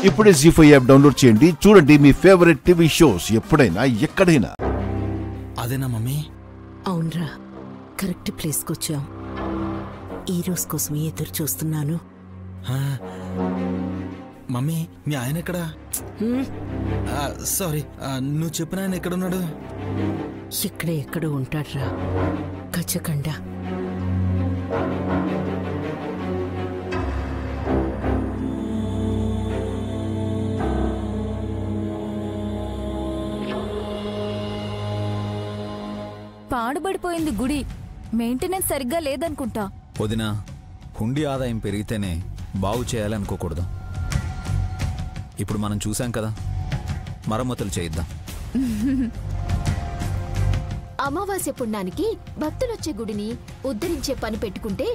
ఇప్పుడే జీ5 app download చేయండి. చూడండి మీ ఫేవరెట్ టీవీ షోస్ ఎప్పుడైనా ఎక్కడైనా. అదేనా మమ్మీ? అవునరా, కరెక్ట్ ప్లేస్కి వచ్చాం. ఈ రోజు కోసం ఎదురు చూస్తున్నాను. మమ్మీ, మీ ఆయన ఎక్కడా? సారీ, నువ్వు చెప్పిన ఆయన ఎక్కడున్నాడు? ఇక్కడే ఎక్కడో ఉంటాడ్రా, గజకండ. పాడుబడిపోయింది గుడి, మెయింటెనెన్స్ సరిగ్గా లేదనుకుంటా. వదినా, హుండీ ఆదాయం పెరిగితేనే బాగు చేయాలనుకోకూడదు. ఇప్పుడు మనం చూసాం కదా, మరమ్మతులు చేయిద్దాం. అమావాస్య పుణ్యానికి భక్తులొచ్చే గుడిని ఉద్ధరించే పని పెట్టుకుంటే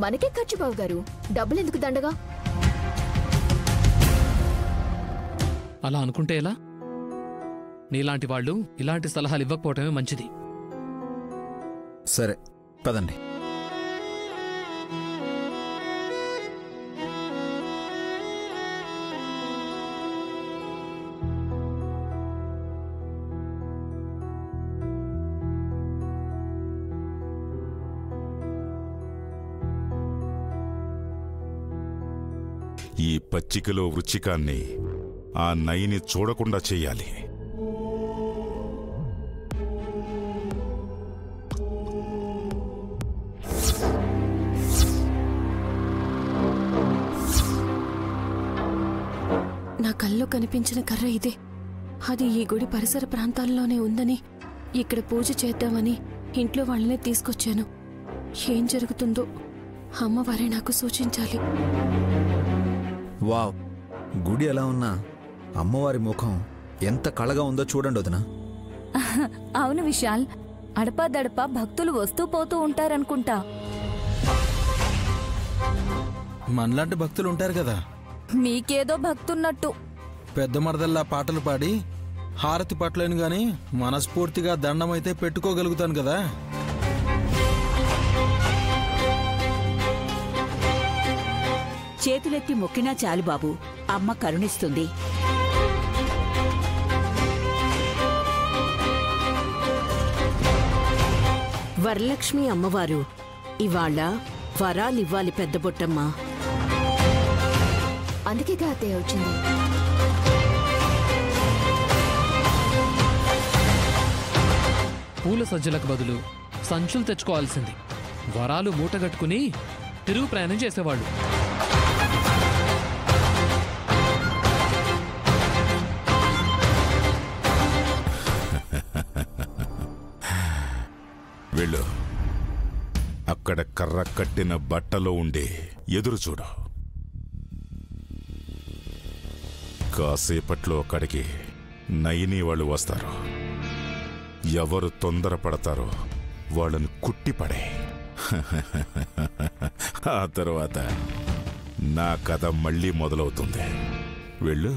మనకే ఖర్చు బావు గారు. డబ్బులెందుకు దండగా? అలా అనుకుంటే ఎలా? నీలాంటి వాళ్ళు ఇలాంటి సలహాలు ఇవ్వకపోవటమే మంచిది. సరే పదండి. ఈ పచ్చికలో వృచ్చికాన్ని ఆ నయిని చూడకుండా చెయ్యాలి. నా కల్లో కనిపించిన కర్ర ఇదే. అది ఈ గుడి పరిసర ప్రాంతాల్లోనే ఉందని, ఇక్కడ పూజ చేద్దామని ఇంట్లో వాళ్ళనే తీసుకొచ్చాను. ఏం జరుగుతుందో అమ్మవారే నాకు సూచించాలి. వావ్, గుడి ఎలా ఉన్నా అమ్మవారి ముఖం ఎంత కళగా ఉందో చూడండి వదినా. అవును విశాల్, అడపాదడపా భక్తులు వస్తూ పోతూ ఉంటారనుకుంటా. మనలాంటి భక్తులు ఉంటారు కదా. మీకేదో భక్తున్నట్టు. పెద్ద మరదల్లా పాటలు పాడి హారతి పట్టలేను గాని మనస్ఫూర్తిగా దండమైతే పెట్టుకోగలుగుతాను కదా. చేతులెత్తి మొక్కినా చాలు బాబు, అమ్మ కరుణిస్తుంది. వరలక్ష్మి అమ్మవారు ఇవాళ వరాలివ్వాలి పెద్ద బొట్టమ్మ. అందుకేగా అత్తయ్య వచ్చింది. పూల సజ్జలకు బదులు సంచులు తెచ్చుకోవాల్సింది. వరాలు మూటగట్టుకుని తిరుగు ప్రయాణం చేసేవాళ్ళు. వెళ్ళు, అక్కడ కర్ర కట్టిన బట్టలో ఉండే ఎదురు చూడు. కాసేపట్లో అక్కడికి నయిని వాళ్ళు వస్తారు. ఎవరు తొందరపడతారో వాళ్ళని కుట్టిపడే. ఆ తర్వాత నా కథ మళ్ళీ మొదలవుతుంది. వెళ్ళు.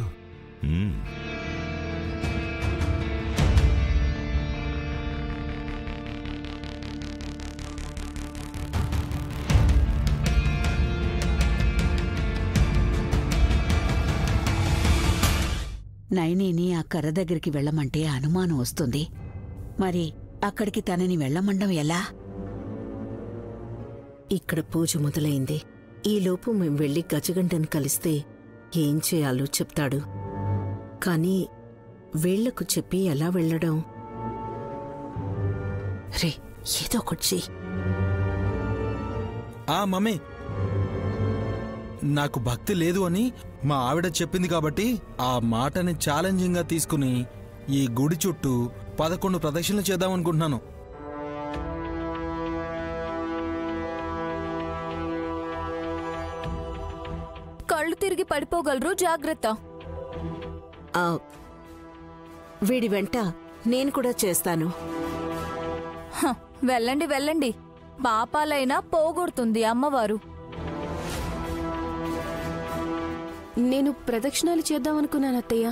నైనేని ఆ కర్ర దగ్గరికి వెళ్లమంటే అనుమానం వస్తుంది. మరి అక్కడికి తనని వెళ్లమండం ఎలా? ఇక్కడ పూజ మొదలైంది. ఈలోపు మేం వెళ్లి గజగంటను కలిస్తే ఏం చేయాలో చెప్తాడు. కానీ వీళ్లకు చెప్పి ఎలా వెళ్లడం? రే, ఏదో ఒకటి చెయ్యి. మమ్మీ, నాకు భక్తి లేదు అని మా ఆవిడ చెప్పింది కాబట్టి ఆ మాటని ఛాలెంజింగ్ గా తీసుకుని ఈ గుడి చుట్టూ 11 ప్రదక్షిణలు చేద్దామనుకుంటున్నాను. కళ్ళు తిరిగి పడిపోగలరు, జాగ్రత్త. వీడి వెంట నేను కూడా చేస్తాను. వెళ్ళండి వెళ్ళండి, పాపాలైనా పోగొడుతుంది అమ్మవారు. నేను ప్రదక్షిణాలు చేద్దామనుకున్నాను అత్తయ్య,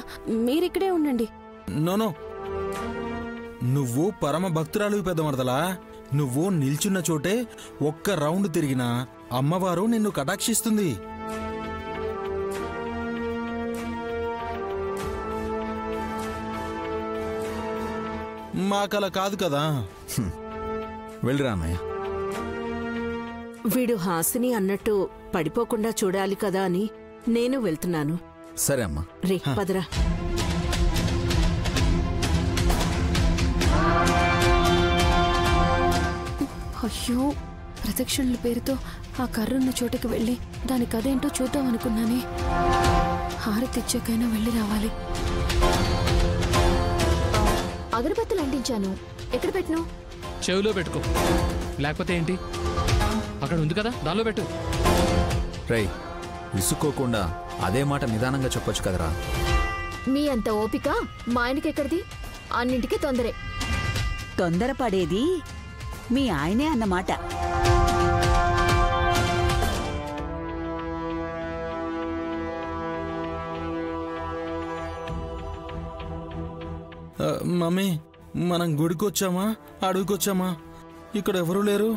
మీరిక్కడే ఉండండి. నోనో, నువ్వు పరమ భక్తురాలు పెద్ద మరదలా. నువ్వు నిల్చున్న చోటే ఒక్క రౌండ్ తిరిగినా అమ్మవారు నిన్ను కటాక్షిస్తుంది. మాకలా కాదు కదా. వెళ్ళిరా అన్నయ్య. వీడు హాసిని అన్నట్టు పడిపోకుండా చూడాలి కదా అని నేను వెళ్తున్నాను. సరే అమ్మా. రే పదరా. అయ్యో, ప్రదక్షిణల పేరుతో ఆ కర్రున్న చోటుకి వెళ్ళి దాని కథేంటో చూద్దాం అనుకున్నానే. హారతిచ్చాకైనా వెళ్ళి రావాలి. అగరబత్తులు అంటించాను, ఎక్కడ పెట్టను? చెవిలో పెట్టుకో, లేకపోతే ఏంటి, అక్కడ ఉంది కదా దానిలో పెట్టు. రేయ్, విసుక్కోకుండా అదే మాట నిదానంగా చెప్పొచ్చు కదరా. మీ అంత ఓపిక మా ఆయనకెక్కడిది? అన్నింటికీ తొందరే. తొందరపడేది మీ ఆయనే అన్నమాట. మమ్మీ, మనం గుడికొచ్చామా అడవికొచ్చామా? ఇక్కడ ఎవరూ లేరు.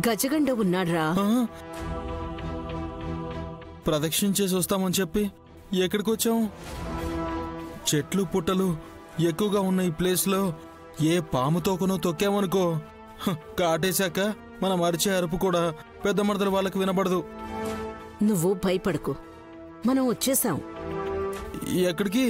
గజగండ ఉన్నాడ్రా. ప్రదక్షిణ చేసి వస్తామని చెప్పి ఎక్కడికి వచ్చాం? చెట్లు పుట్టలు ఎక్కువగా ఉన్న ఈ ప్లేస్లో ఏ పాము తోకనో తొక్కామనుకో, కాటేశాక మనం అరిచే అరుపు కూడా పెద్ద మడతల వాళ్ళకి వినబడదు. నువ్వు భయపడకు, మనం వచ్చేసాం. ఎక్కడికి?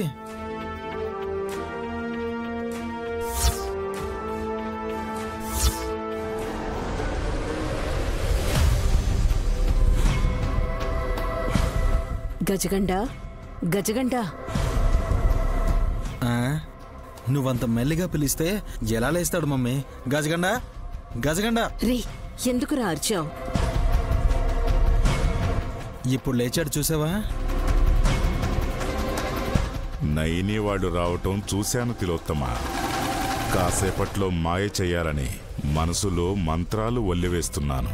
గజగండ, గజగండ. నువ్వంత మెల్లిగా పిలిస్తే ఎలా లేస్తాడు మమ్మీ? గజగండ, గజగండ. రే, ఎందుకురా అరిచావు? ఇప్పుడు లేచాడు చూసావా? నైని వాడు రావటం చూశాను తిలోత్తమ. కాసేపట్లో మాయ చెయ్యాలని మనసులో మంత్రాలు ఒల్లివేస్తున్నాను.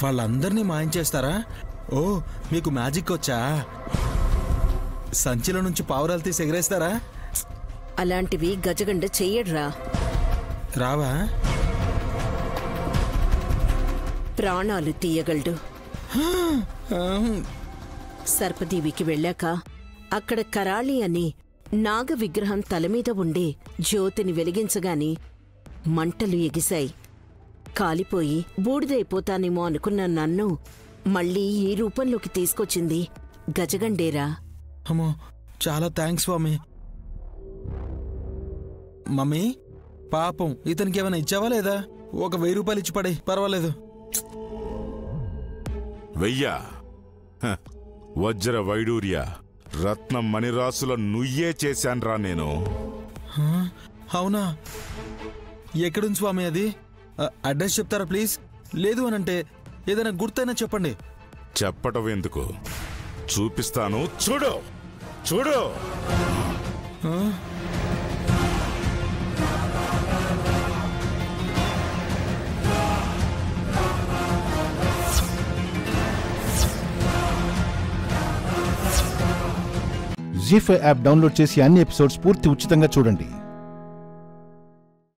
వాళ్ళందరినీ మాయం చేస్తారా? ఓ, మీకు మ్యాజిక్ వచ్చా? సంచిలో నుంచి పావురాలు తీసి ఎగరేస్తారా? అలాంటివి గజగండ చెయ్యడ్రా. రావా? ప్రాణాలు తీయగలడు. సర్పదీవికి వెళ్ళాక అక్కడ కరాళి అని నాగ విగ్రహం తలమీద ఉండే జ్యోతిని వెలిగించగాని మంటలు ఎగిశాయి. కాలిపోయి బూడిదైపోతానేమో అనుకున్న నన్ను మళ్ళీ ఈ రూపంలోకి తీసుకొచ్చింది గజగండేరా. అమ్మో, చాలా థ్యాంక్స్ స్వామి. మమ్మీ, పాపం ఇతనికి ఏమైనా ఇచ్చావా లేదా? ఒక 1000 రూపాయలు ఇచ్చి పడే, పర్వాలేదు. వెయ్యా? వజ్ర వైడూర్య రత్న మణిరాసుల నుయ్యే చేశాన్రా నేను. అవునా? ఎక్కడుంది స్వామి అది? అడ్రస్ చెప్తారా ప్లీజ్? లేదు అనంటే ఏదైనా గుర్తైనా చెప్పండి. చెప్పటం ఎందుకు, చూపిస్తాను. చూడు చూడు. జీ5 యాప్ డౌన్లోడ్ చేసి అన్ని ఎపిసోడ్స్ పూర్తి ఉచితంగా చూడండి.